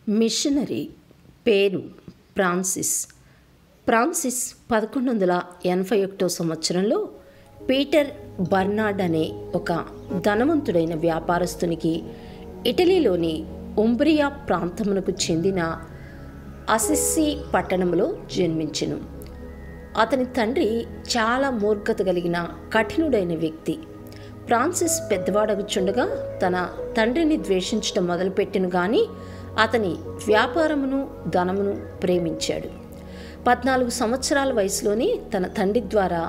Machinery పేరు Francis 1181 సంవత్సరంలో Peter Barnard అనే ఒక ధనవంతుడైన వ్యాపారస్తునికి ఇటలీలోని ఉంబ్రియా ప్రాంతమునకు చెందిన అసిస్సి పట్టణంలో జన్మించెను. అతని తండ్రి చాలా మూర్ఖత కలిగిన కఠినుడైన వ్యక్తి. ఫ్రాన్సిస్ పెద్దవాడగుచుండగా తన తండ్రిని ద్వేషించడం మొదలుపెట్టెను గాని అతని వ్యాపారమును ధనమును ప్రేమించాడు. 14 సంవత్సరాల వయసులోనే తన తండ్రి ద్వారా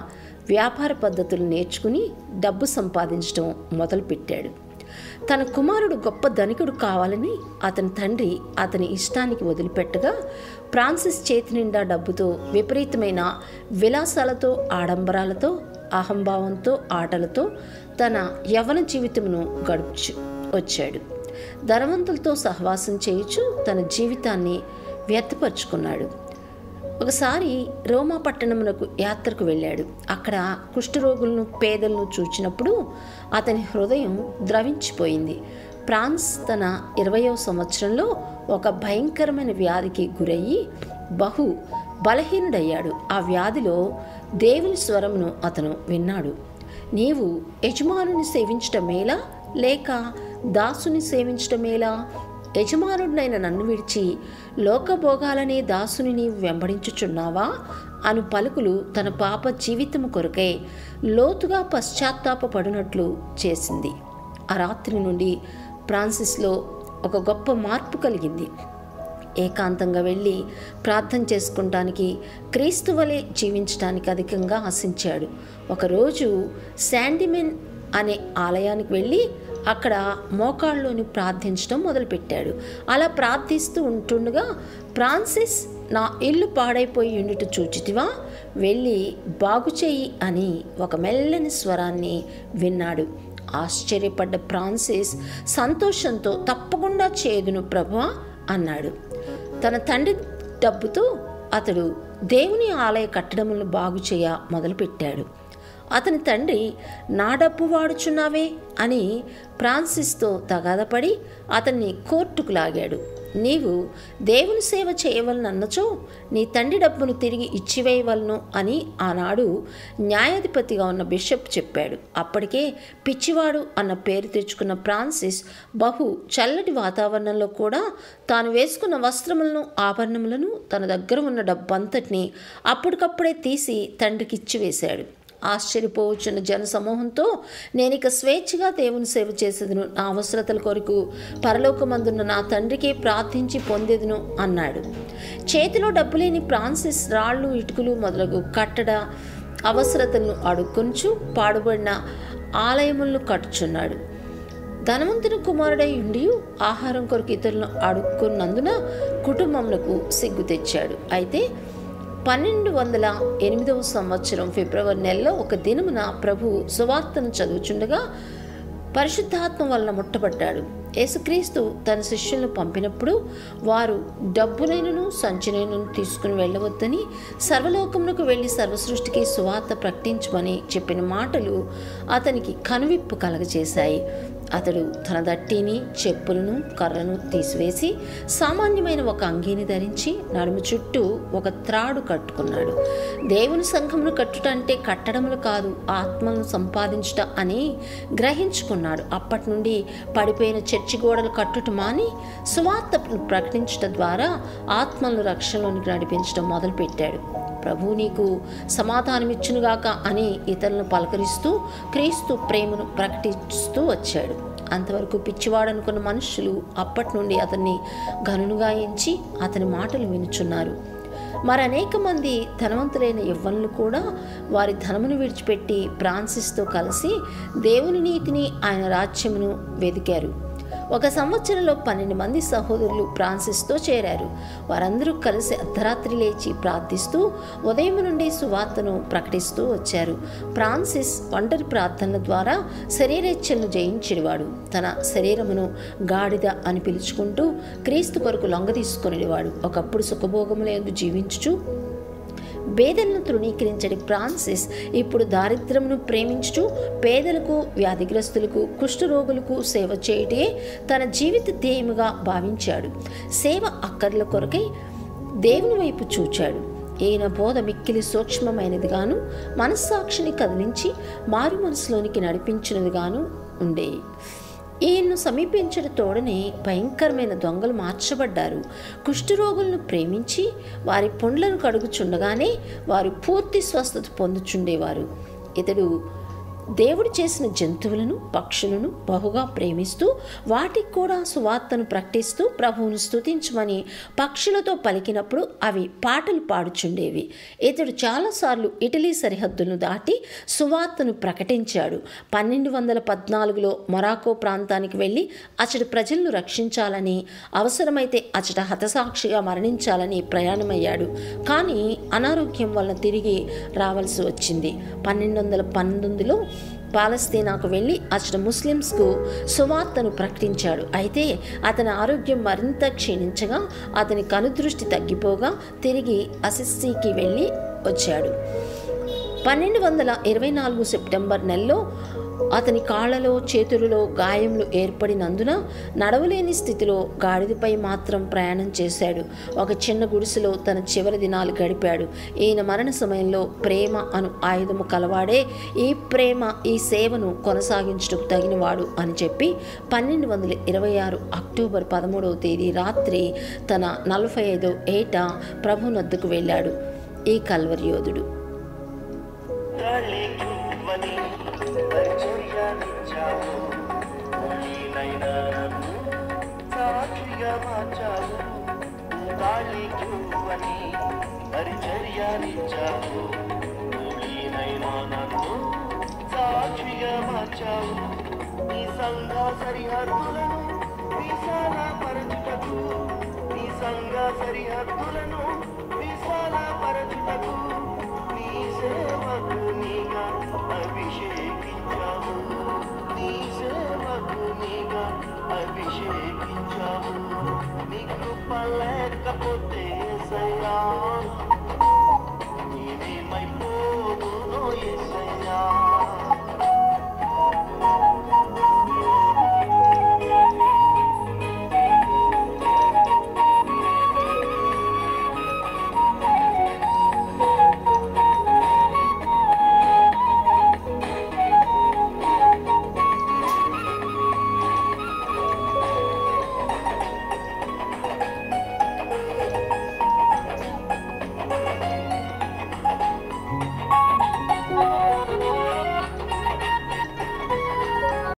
వ్యాపార పద్ధతులు నేర్చుకుని డబ్బు సంపాదించడం మొదలుపెట్టాడు. తన కుమారుడు గొప్ప ధనికుడు కావాలని అతని తండ్రి అతని ఇష్టానికి వదిలిపెట్టగా ఫ్రాన్సిస్ చేతి నిండా డబ్బుతో విపరీతమైన విలాసాలతో, ఆడంబరాలతో, అహంభావంతో, ఆటలతో తన యవ్వన జీవితమును గడుపుచు వచ్చాడు. ధనవంతులతో సహవాసం చేయుచు తన జీవితాన్ని వ్యర్థపరుచుకున్నాడు. ఒకసారి రోమా పట్టణమునకు యాత్రకు వెళ్ళాడు. అక్కడ కుష్ఠరోగులను, పేదలను చూచినప్పుడు అతని హృదయం ద్రవించిపోయింది. ఫ్రాన్స్ తన 20వ సంవత్సరంలో ఒక భయంకరమైన వ్యాధికి గురయ్యి బహు బలహీనుడయ్యాడు. ఆ వ్యాధిలో దేవుని స్వరమును అతను విన్నాడు. నీవు యజమానుని సేవించటం మేలా లేక దాసుని సేవించటం మేలా? యజమానుడినైన నన్ను విడిచి లోకభోగాలనే దాసుని నీవు వెంబడించుచున్నావా అను పలుకులు తన పాప జీవితము కొరకై లోతుగా పశ్చాత్తాపపడినట్లు చేసింది. ఆ రాత్రి నుండి ఫ్రాన్సిస్లో ఒక గొప్ప మార్పు కలిగింది. ఏకాంతంగా వెళ్ళి ప్రార్థన చేసుకుంటానికి, క్రీస్తు వలె జీవించడానికి అధికంగా ఆశించాడు. ఒకరోజు శాండిమెన్ అనే ఆలయానికి వెళ్ళి అక్కడ మోకాళ్ళలోని ప్రార్థించడం మొదలుపెట్టాడు. అలా ప్రార్థిస్తూ ఉంటుండగా, ఫ్రాన్సిస్, నా ఇల్లు పాడైపోయి ఉండుట చూచితివా, వెళ్ళి బాగు చెయ్యి అని ఒక మెల్లని స్వరాన్ని విన్నాడు. ఆశ్చర్యపడ్డ ఫ్రాన్సిస్ సంతోషంతో తప్పకుండా చేదును ప్రభువా అన్నాడు. తన తండ్రి డబ్బుతో అతడు దేవుని ఆలయ కట్టడములను బాగు చేయ మొదలుపెట్టాడు. అతని తండ్రి, నా డబ్బు వాడుచున్నావే అని ఫ్రాన్సిస్తో తగాదపడి అతన్ని కోర్టుకు లాగాడు. నీవు దేవుని సేవ చేయవలనన్నచో నీ తండ్రి డబ్బును తిరిగి ఇచ్చివేయవలను అని ఆనాడు న్యాయాధిపతిగా ఉన్న బిషప్ చెప్పాడు. అప్పటికే పిచ్చివాడు అన్న పేరు తెచ్చుకున్న ఫ్రాన్సిస్ బహు చల్లటి వాతావరణంలో కూడా తాను వేసుకున్న వస్త్రములను, ఆభరణములను, తన దగ్గర ఉన్న డబ్బంతటిని అప్పటికప్పుడే తీసి తండ్రికి ఇచ్చివేశాడు. ఆశ్చర్యపోవచ్చున్న జన సమూహంతో, నేనిక స్వేచ్ఛగా దేవుని సేవ చేసేదను, నా అవసరతల కొరకు పరలోకమందున్న నా తండ్రికి ప్రార్థించి పొందేదును అన్నాడు. చేతిలో డబ్బు లేని ఫ్రాన్సిస్ రాళ్ళు, ఇటుకలు మొదలగు కట్టడ అవసరతలను అడుక్కొంచు పాడుబడిన ఆలయములను కట్టుచున్నాడు. ధనవంతుని కుమారుడై ఉండి ఆహారం కొరకు ఇతరులను అడుక్కున్నందున కుటుంబములకు సిగ్గు తెచ్చాడు. అయితే 1208 సంవత్సరం ఫిబ్రవరి నెలలో ఒక దినమున ప్రభు సువార్తను చదువుచుండగా పరిశుద్ధాత్మ వలన ముట్టబడ్డాడు. యేసుక్రీస్తు తన శిష్యులను పంపినప్పుడు వారు డబ్బునైనను సంచినైనను తీసుకుని వెళ్ళవద్దని, సర్వలోకమునకు వెళ్ళి సర్వసృష్టికి సువార్త ప్రకటించమని చెప్పిన మాటలు అతనికి కనువిప్పు కలగచేశాయి. అతడు తన దట్టిని, చెప్పులను, కర్రను తీసివేసి సామాన్యమైన ఒక అంగీని ధరించి నడుము చుట్టూ ఒక త్రాడు కట్టుకున్నాడు. దేవుని సంఘమును కట్టుట అంటే కట్టడములు కాదు, ఆత్మలను సంపాదించుట అని గ్రహించుకున్నాడు. అప్పటి నుండి పడిపోయిన చర్చి గోడలు కట్టుట మాని సువార్తను ప్రకటించుట ద్వారా ఆత్మలను రక్షణలోనికి నడిపించడం మొదలుపెట్టాడు. ప్రభు నీకు సమాధానమిచ్చునుగాక అని ఇతరులను పలకరిస్తూ క్రీస్తు ప్రేమను ప్రకటిస్తూ వచ్చాడు. అంతవరకు పిచ్చివాడనుకున్న మనుషులు అప్పటి నుండి అతన్ని ఘనునిగా ఎంచి అతని మాటలు వినుచున్నారు. మరనేక మంది ధనవంతులైన యవ్వనులు కూడా వారి ధనమును విడిచిపెట్టి ఫ్రాన్సిస్తో కలిసి దేవుని నీతిని, ఆయన రాజ్యమును వెదికారు. ఒక సంవత్సరంలో 12 మంది సహోదరులు ఫ్రాన్సిస్తో చేరారు. వారందరూ కలిసి అర్ధరాత్రి లేచి ప్రార్థిస్తూ ఉదయం నుండి సువార్తను ప్రకటిస్తూ వచ్చారు. ఫ్రాన్సిస్ ఒంటరి ప్రార్థనల ద్వారా శరీరేచ్ఛలను జయించేవాడు. తన శరీరమును గాడిద అని పిలుచుకుంటూ క్రీస్తు కొరకు లొంగ తీసుకునేవాడు. ఒకప్పుడు సుఖభోగములందు జీవించుచు పేదలను తృణీకరించని ఫ్రాన్సిస్ ఇప్పుడు దారిద్ర్యమును ప్రేమించుచు పేదలకు, వ్యాధిగ్రస్తులకు, కుష్ఠరోగులకు సేవ చేయటే తన జీవిత ధ్యేయముగా భావించాడు. సేవ అక్కర్ల కొరకై దేవుని వైపు చూచాడు. ఈయన బోధ మిక్కిలి సూక్ష్మమైనదిగాను, మనస్సాక్షిని కదిలించి మారు మనసులోనికి నడిపించినదిగాను ఉండే. ఈయన్ను సమీపించిన తోడనే భయంకరమైన దొంగలు మార్చబడ్డారు. కుష్ఠరోగులను ప్రేమించి వారి పుండ్లను కడుగుచుండగానే వారు పూర్తి స్వస్థత పొందుచుండేవారు. ఇతడు దేవుడు చేసిన జంతువులను, పక్షులను బహుగా ప్రేమిస్తూ వాటికి కూడా సువార్తను ప్రకటిస్తూ ప్రభువును స్తుతించమని పక్షులతో పలికినప్పుడు అవి పాటలు పాడుచుండేవి. ఇతడు చాలాసార్లు ఇటలీ సరిహద్దులను దాటి సువార్తను ప్రకటించాడు. 1214లో మొరాకో ప్రాంతానికి వెళ్ళి అచటి ప్రజలను రక్షించాలని, అవసరమైతే అచట హతసాక్షిగా మరణించాలని ప్రయాణమయ్యాడు. కానీ అనారోగ్యం వలన తిరిగి రావాల్సి వచ్చింది. 1219లో పాలస్తీనాకు వెళ్ళి అతడు ముస్లిమ్స్కు సువార్తను ప్రకటించాడు. అయితే అతని ఆరోగ్యం మరింత క్షీణించగా అతని కనుదృష్టి తగ్గిపోగా తిరిగి అసిస్సీకి వెళ్ళి వచ్చాడు. 1224 సెప్టెంబర్ నెలలో అతని కాళ్లలో, చేతులలో గాయములు ఏర్పడినందున నడవలేని స్థితిలో గాడిదపై మాత్రం ప్రయాణం చేశాడు. ఒక చిన్న గుడిసెలో తన చివరి దినాలు గడిపాడు. ఈయన మరణ సమయంలో ప్రేమ అను ఆయుధము కలవాడే ఈ ప్రేమ ఈ సేవను కొనసాగించుటకు తగినవాడు అని చెప్పి 1226 అక్టోబర్ 13వ తేదీ రాత్రి తన 45వ ఏట ప్రభునొద్దకు వెళ్ళాడు ఈ కల్వరి యోధుడు. నీ సంఘ సరిహద్దులను విశాలపరచుటకు, నీ సంఘ సరిహద్దులను విశాలపరచుటకు నీ సేవకునిగా అభిషేకించావు, నీ సేవకునిగా అభిషేకించావు. నీ కృప లేకపోతే యేసయ్యా